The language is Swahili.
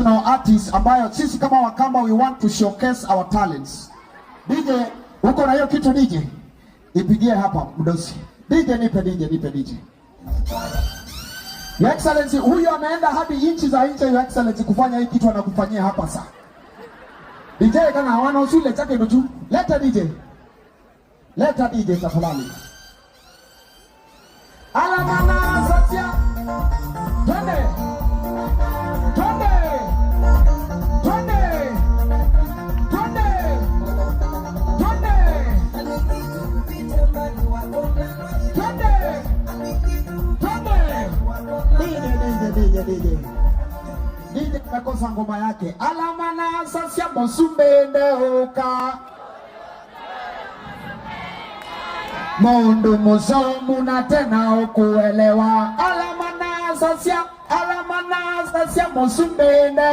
traditional artists ambayo sisi kama Wakamba we want to showcase our talents. DJ, uko na hiyo kitu DJ? Ipigie hapa mdosi. DJ nipe DJ. Your Excellency, huyu ameenda hadi inchi za nje Your Excellency kufanya hii kitu anakufanyia hapa sasa. DJ kana hawana usule chake ndio. Leta DJ tafadhali. Alamana Satya. Twende. DJ mekosa ngoma yake. Alamana Satya Mosumbende oka. Mundu musomu na tena ukuelewa. Alamana Satya Mosumbende.